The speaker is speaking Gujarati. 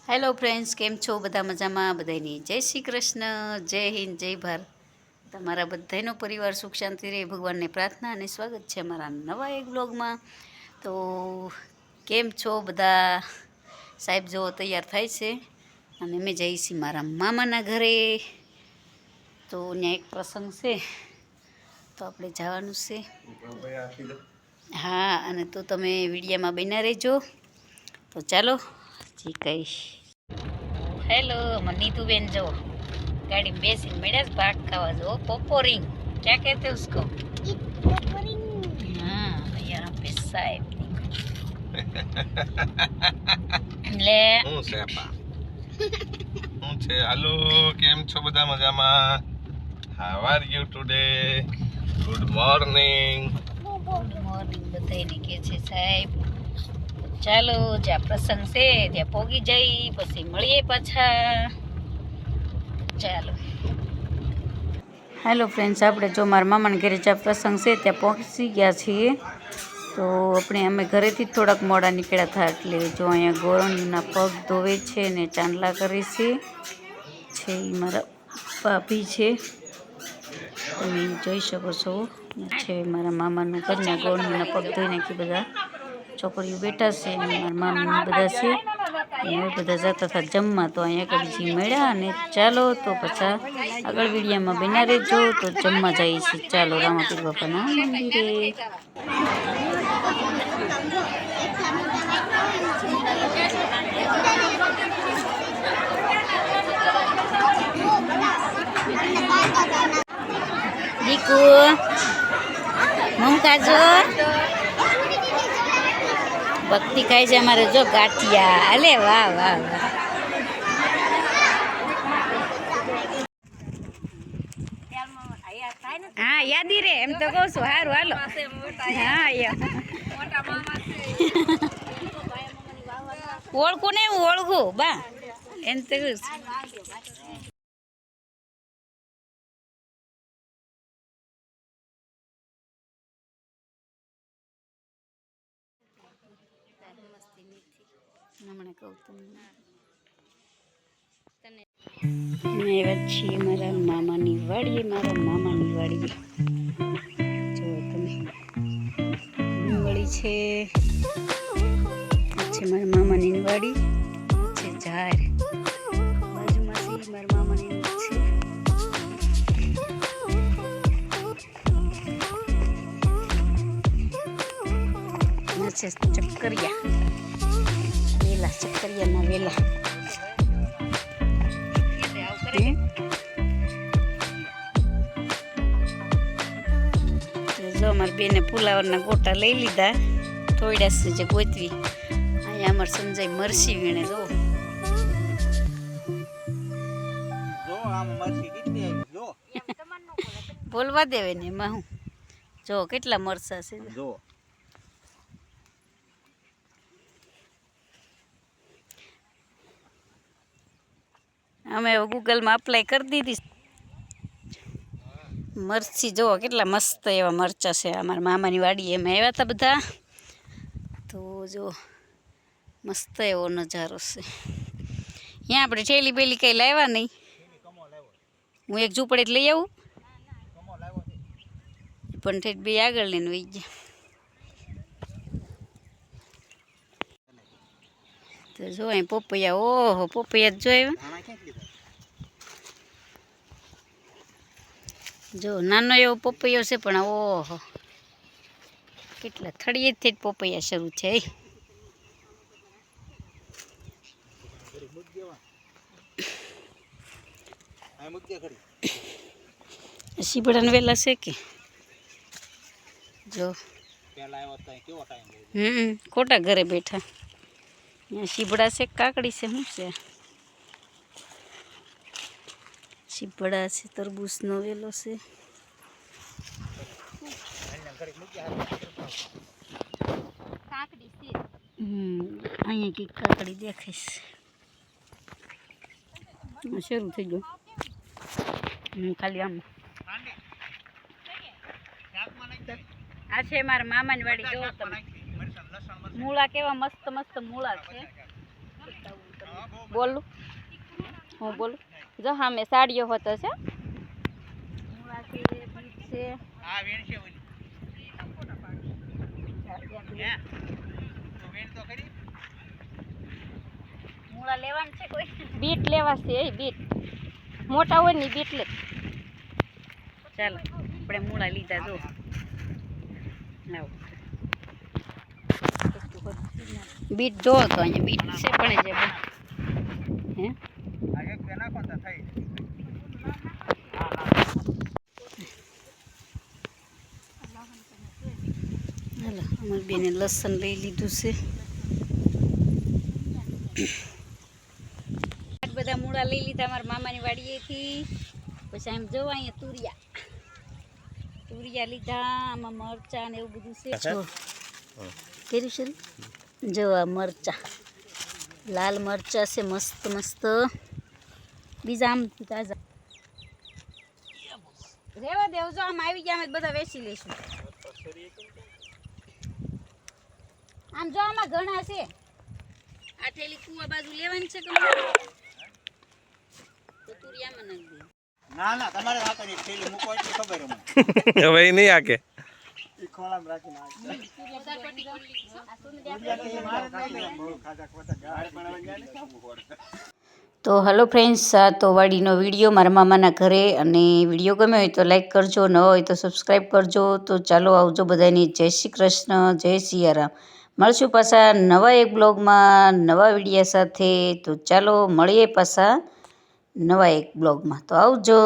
હેલો ફ્રેન્ડ્સ, કેમ છો? બધા મજામાં? બધાની જય શ્રી કૃષ્ણ, જય હિન્દ, જય ભારત. તમારા બધાનો પરિવાર સુખ શાંતિ રહે, ભગવાનને પ્રાર્થના અને સ્વાગત છે અમારા નવા એક બ્લોગમાં. તો કેમ છો બધા? સાહેબ જો તૈયાર થાય છે અને અમે જઈએ છીએ મારા મામાના ઘરે. તો ત્યાં એક પ્રસંગ છે, તો આપણે જવાનું છે. હા, અને તો તમે વિડીયોમાં બન્યા રહેજો. તો ચાલો જી કહીશ. હેલો નીતુબેન, જો गाड़ी में बेसी मिडस भाग खावा जो पोपोरिंग, क्या कहते हैं उसको? पोपोरिंग। हाँ, यहाँ पे साइड ले હું સેપા હું છે. હાલો, કેમ છો બધા? મજામાં? How are you today? Good morning. Good morning બધાને કે છે સાહેબ. ચાલો, જ્યાં પ્રસંગ છે ત્યાં પોગી જઈ, પછી મળીએ પાછા. ચાલો. હેલો ફ્રેન્ડ્સ, આપણે જો મારા મામાના ઘરે જ્યાં પ્રસંગ છે ત્યાં પહોંચી ગયા છીએ. તો અમે ઘરેથી જ થોડાક મોડા નીકળ્યા હતા, એટલે જો અહીંયા ગોરણીના પગ ધોવે છે ને ચાંદલા કરે છે એ મારા ભાભી છે, તમે જોઈ શકો છો. છે મારા મામાનું ઘર ને ગોરણીના પગ ધોઈ નાખી. બધા છોકરીઓ બેઠા છે અને મારા મામી બધા છે. હવે બધા જતા હતા જમવા, તો અહીંયા કડીજી મળ્યા. અને ચાલો તો પછી આગળ વિડીયામાં બન્યા રહેજો. તો જમવા જઈએ છીએ. ચાલો, રામાપીર બાપાના મંદિરે. દીકુ મમતાજો ભક્તિ ખાય છે અમારે. જો ગાંઠિયા, અલે વાહ વાહ વાહ. હા, યાદી રે એમ તો કહું છું. સારું, હાલો. હા, ઓળખું ને, હું ઓળખું બા એમ તો હમણાં કહું તમને. આવ્યા છીએ મારા મામાની વાડીએ. મારા મામાની વાડીએ જો તમે ડુંગળી છે મારા મામાની વાડી છે. ઝાડ બાજુમાં છે મારા મામાની છે. ચક્કરિયા વેલા, ચક્કરિયાના વેલા. જો અમારી બેને ફુલાવરના ગોટા લઈ લીધા, થોડા છે જે ગોતવી. અહીંયા અમારે સંજય મરસી વીણે. જો બોલવા દેવે ને એમાં હું. જો કેટલા મરસા છે. જો અમે ગૂગલમાં અપ્લાય કરી દીધી મરચી. જુઓ કેટલા મસ્ત એવા મરચાં છે. અમારા મામાની વાડી એમ આવ્યા હતા બધા, તો જો મસ્ત એવો નજારો છે. ત્યાં આપણે ઠેલી બેલી કંઈ લાવ્યા નહીં. હું એક ઝૂંપડે લઈ આવું, પણ ઠેઠ બે આગળ લઈને વહી ગયા. તો જો અહીં પોપૈયા, ઓહો પોપૈયા જ જોયા. જો નાનો એવો પોપૈયો છે, પણ ઓહો કેટલા થળીએથી જ પોપૈયા શરૂ છે. શીબડાના વેલા છે કે જો ખોટા ઘરે બેઠા. અહીંયા શીબડા છે, કાકડી છે, શું છે? શીબડા છે, તરબૂચનો વેલો છે. અહીંયા કંઈક કાકડી દેખાઈશ. શરૂ થઈ ગયું ખાલી આમ. આ છે મારા મામાની વાડી. જો તમે મૂળા કેવા મસ્ત મસ્ત મૂળા છે. બોલું હું બોલું જો હા મેં સાડીઓ હોતો છે મૂળા છે બીટ છે આ વેણ છે ઓલી તો વેણ તો કરી મૂળા લેવાનું છે કોઈ બીટ લેવા છે એ બીટ મોટા હોય ને બીટ લે ચાલો આપણે મૂળા લીધા જો લાવો બીટ જો તો અહીંયા બીટ છે પણ જે હે આ એક બેના કોતા થઈ હાલો અમારી બેને લસણ લઈ લીધું છે બધા મૂળા લઈ લીધા અમારા મામાની વાડીએથી પછી આમ જોવા અહીંયા તુરિયા લીધા આમાં મરચા ને એવું બધું છે જો કેરી છે જોવા મરચા લાલ મરચા છે મસ્ત મસ્ત બીજા આમ તાજા રેવા દેવ જો આમ આવી ગયા અમે બધા વેચી લઈશું આમ જો આમાં ઘણા છે આ થેલી કુવા બાજુ લેવાની છે તો તુરિયામાં નાખી દે ના ના તમારે હાથની થેલી મૂકો એટલે ખબર અમને હવે ઈ નહીં આકે ઈ ખોળામાં રાખીને આ બહુ ખાધા ખોટા ગાળ પણ ગયા ને તો હેલો ફ્રેન્ડ્સ આ તો વાડીનો વિડીયો મારા મામાના ઘરે અને વિડીયો ગમ્યો હોય તો લાઈક કરજો ન હોય તો સબસ્ક્રાઈબ કરજો તો ચાલો આવજો બધાની જય શ્રી કૃષ્ણ જય સિયારામ મળશું પાછા નવા એક બ્લોગમાં નવા વિડીયા સાથે તો ચાલો મળીએ પાછા નવા એક બ્લોગમાં તો આવજો